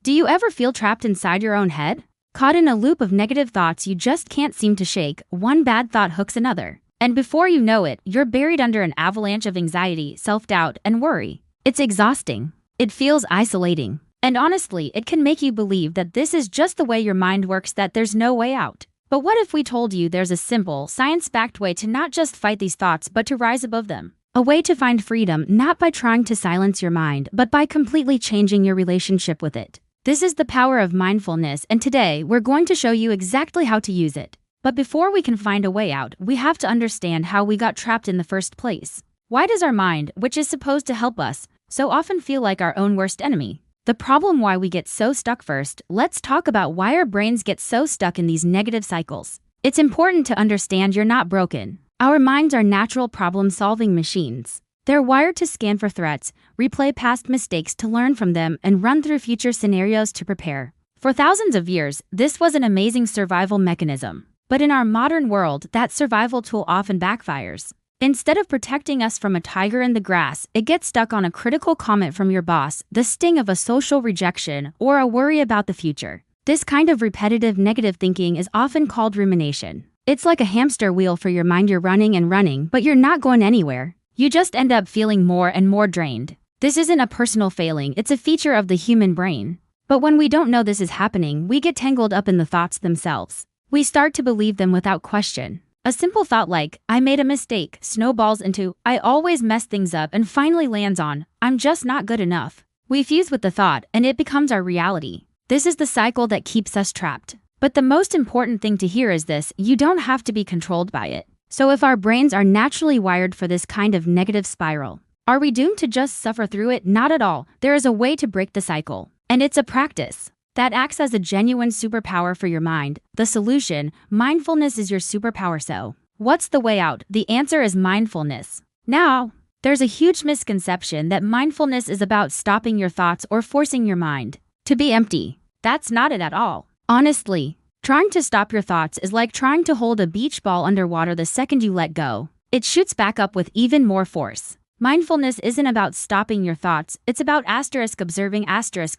Do you ever feel trapped inside your own head? Caught in a loop of negative thoughts you just can't seem to shake, one bad thought hooks another. And before you know it, you're buried under an avalanche of anxiety, self-doubt, and worry. It's exhausting. It feels isolating. And honestly, it can make you believe that this is just the way your mind works, that there's no way out. But what if we told you there's a simple, science-backed way to not just fight these thoughts but to rise above them? A way to find freedom not by trying to silence your mind, but by completely changing your relationship with it. This is the power of mindfulness, and today we're going to show you exactly how to use it. But before we can find a way out, we have to understand how we got trapped in the first place. Why does our mind, which is supposed to help us, so often feel like our own worst enemy? The problem why we get so stuck. First, let's talk about why our brains get so stuck in these negative cycles. It's important to understand you're not broken. Our minds are natural problem-solving machines. They're wired to scan for threats, replay past mistakes to learn from them, and run through future scenarios to prepare. For thousands of years, this was an amazing survival mechanism. But in our modern world, that survival tool often backfires. Instead of protecting us from a tiger in the grass, it gets stuck on a critical comment from your boss, the sting of a social rejection, or a worry about the future. This kind of repetitive negative thinking is often called rumination. It's like a hamster wheel for your mind. You're running and running, but you're not going anywhere. You just end up feeling more and more drained. This isn't a personal failing, it's a feature of the human brain. But when we don't know this is happening, we get tangled up in the thoughts themselves. We start to believe them without question. A simple thought like, I made a mistake, snowballs into, I always mess things up, and finally lands on, I'm just not good enough. We fuse with the thought, and it becomes our reality. This is the cycle that keeps us trapped. But the most important thing to hear is this: you don't have to be controlled by it. So if our brains are naturally wired for this kind of negative spiral, are we doomed to just suffer through it? Not at all. There is a way to break the cycle. And it's a practice that acts as a genuine superpower for your mind. The solution: mindfulness is your superpower. So, what's the way out? The answer is mindfulness. Now, there's a huge misconception that mindfulness is about stopping your thoughts or forcing your mind to be empty. That's not it at all. Honestly, trying to stop your thoughts is like trying to hold a beach ball underwater. The second you let go, it shoots back up with even more force. Mindfulness isn't about stopping your thoughts, it's about observing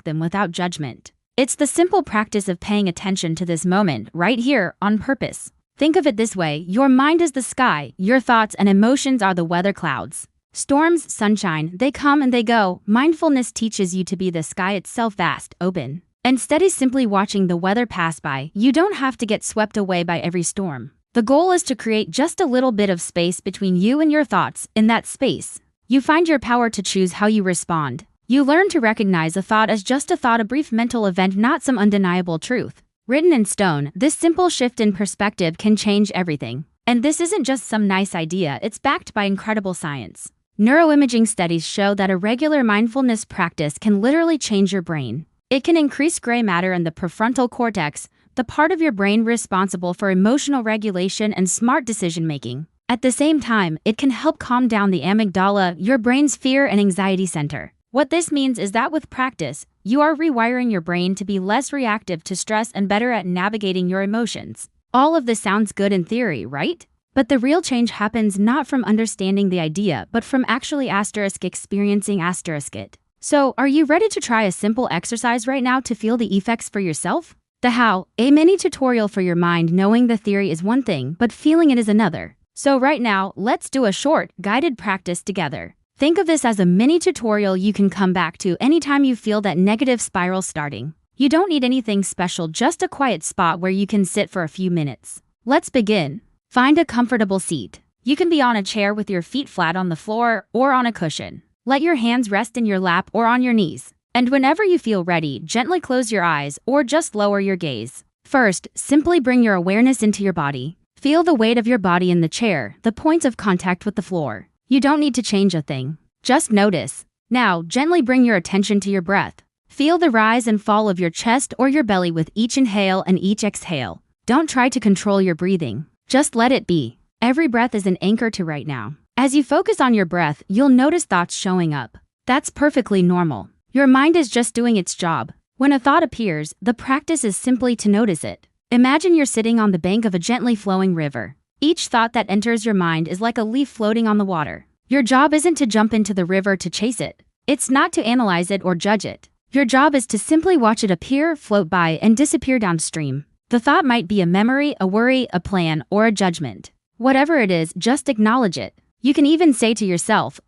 them without judgment. It's the simple practice of paying attention to this moment, right here, on purpose. Think of it this way: your mind is the sky, your thoughts and emotions are the weather clouds. Storms, sunshine, they come and they go. Mindfulness teaches you to be the sky itself, vast, open, and steady, simply watching the weather pass by. You don't have to get swept away by every storm. The goal is to create just a little bit of space between you and your thoughts. In that space, you find your power to choose how you respond. You learn to recognize a thought as just a thought, a brief mental event, not some undeniable truth written in stone. This simple shift in perspective can change everything. And this isn't just some nice idea, it's backed by incredible science. Neuroimaging studies show that a regular mindfulness practice can literally change your brain. It can increase gray matter in the prefrontal cortex, the part of your brain responsible for emotional regulation and smart decision-making. At the same time, it can help calm down the amygdala, your brain's fear and anxiety center. What this means is that with practice, you are rewiring your brain to be less reactive to stress and better at navigating your emotions. All of this sounds good in theory, right? But the real change happens not from understanding the idea, but from actually experiencing it. So, are you ready to try a simple exercise right now to feel the effects for yourself? The how, a mini tutorial for your mind. Knowing the theory is one thing, but feeling it is another. So right now, let's do a short, guided practice together. Think of this as a mini tutorial you can come back to anytime you feel that negative spiral starting. You don't need anything special, just a quiet spot where you can sit for a few minutes. Let's begin. Find a comfortable seat. You can be on a chair with your feet flat on the floor or on a cushion. Let your hands rest in your lap or on your knees. And whenever you feel ready, gently close your eyes or just lower your gaze. First, simply bring your awareness into your body. Feel the weight of your body in the chair, the points of contact with the floor. You don't need to change a thing. Just notice. Now, gently bring your attention to your breath. Feel the rise and fall of your chest or your belly with each inhale and each exhale. Don't try to control your breathing. Just let it be. Every breath is an anchor to right now. As you focus on your breath, you'll notice thoughts showing up. That's perfectly normal. Your mind is just doing its job. When a thought appears, the practice is simply to notice it. Imagine you're sitting on the bank of a gently flowing river. Each thought that enters your mind is like a leaf floating on the water. Your job isn't to jump into the river to chase it. It's not to analyze it or judge it. Your job is to simply watch it appear, float by, and disappear downstream. The thought might be a memory, a worry, a plan, or a judgment. Whatever it is, just acknowledge it. You can even say to yourself,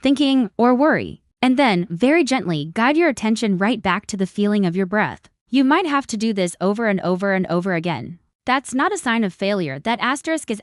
thinking, or worry. And then, very gently, guide your attention right back to the feeling of your breath. You might have to do this over and over and over again. That's not a sign of failure. That asterisk is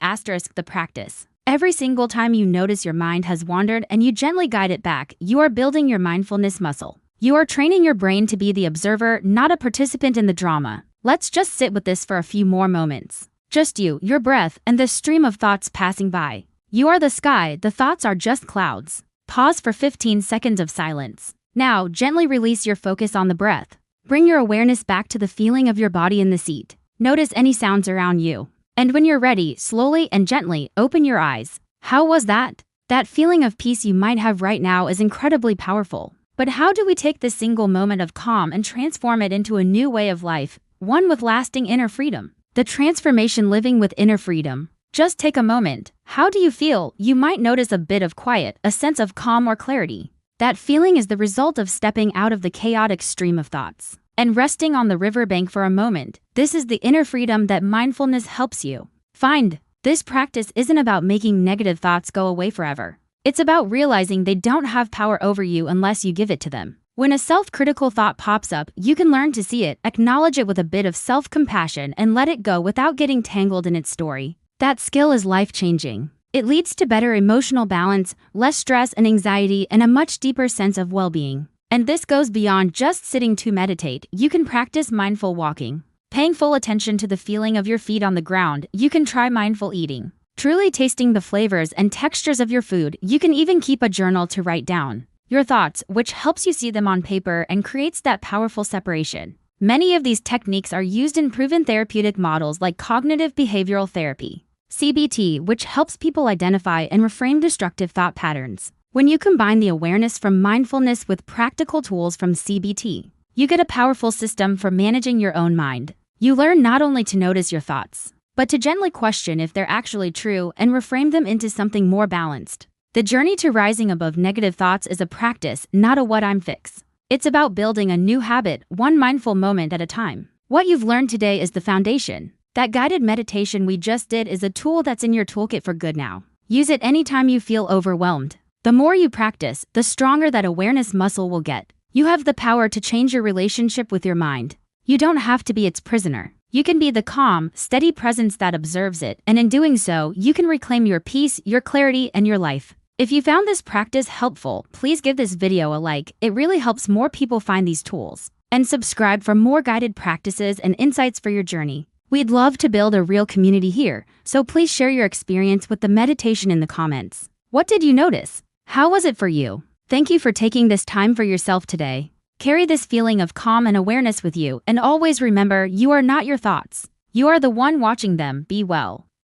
the practice. Every single time you notice your mind has wandered and you gently guide it back, you are building your mindfulness muscle. You are training your brain to be the observer, not a participant in the drama. Let's just sit with this for a few more moments. Just you, your breath, and the stream of thoughts passing by. You are the sky, the thoughts are just clouds. Pause for 15 seconds of silence. Now, gently release your focus on the breath. Bring your awareness back to the feeling of your body in the seat. Notice any sounds around you. And when you're ready, slowly and gently open your eyes. How was that? That feeling of peace you might have right now is incredibly powerful. But how do we take this single moment of calm and transform it into a new way of life, one with lasting inner freedom? The transformation living with inner freedom. Just take a moment. How do you feel? You might notice a bit of quiet, a sense of calm or clarity. That feeling is the result of stepping out of the chaotic stream of thoughts and resting on the riverbank for a moment. This is the inner freedom that mindfulness helps you find. This practice isn't about making negative thoughts go away forever. It's about realizing they don't have power over you unless you give it to them. When a self-critical thought pops up, you can learn to see it, acknowledge it with a bit of self-compassion, and let it go without getting tangled in its story. That skill is life-changing. It leads to better emotional balance, less stress and anxiety, and a much deeper sense of well-being. And this goes beyond just sitting to meditate. You can practice mindful walking, paying full attention to the feeling of your feet on the ground. You can try mindful eating, truly tasting the flavors and textures of your food. You can even keep a journal to write down your thoughts, which helps you see them on paper and creates that powerful separation. Many of these techniques are used in proven therapeutic models like cognitive behavioral therapy, CBT, which helps people identify and reframe destructive thought patterns. When you combine the awareness from mindfulness with practical tools from CBT, you get a powerful system for managing your own mind. You learn not only to notice your thoughts, but to gently question if they're actually true and reframe them into something more balanced. The journey to rising above negative thoughts is a practice, not a what-I'm fix. It's about building a new habit, one mindful moment at a time. What you've learned today is the foundation. That guided meditation we just did is a tool that's in your toolkit for good now. Use it anytime you feel overwhelmed. The more you practice, the stronger that awareness muscle will get. You have the power to change your relationship with your mind. You don't have to be its prisoner. You can be the calm, steady presence that observes it, and in doing so, you can reclaim your peace, your clarity, and your life. If you found this practice helpful, please give this video a like. It really helps more people find these tools. And subscribe for more guided practices and insights for your journey. We'd love to build a real community here, so please share your experience with the meditation in the comments. What did you notice? How was it for you? Thank you for taking this time for yourself today. Carry this feeling of calm and awareness with you, and always remember, you are not your thoughts. You are the one watching them. Be well.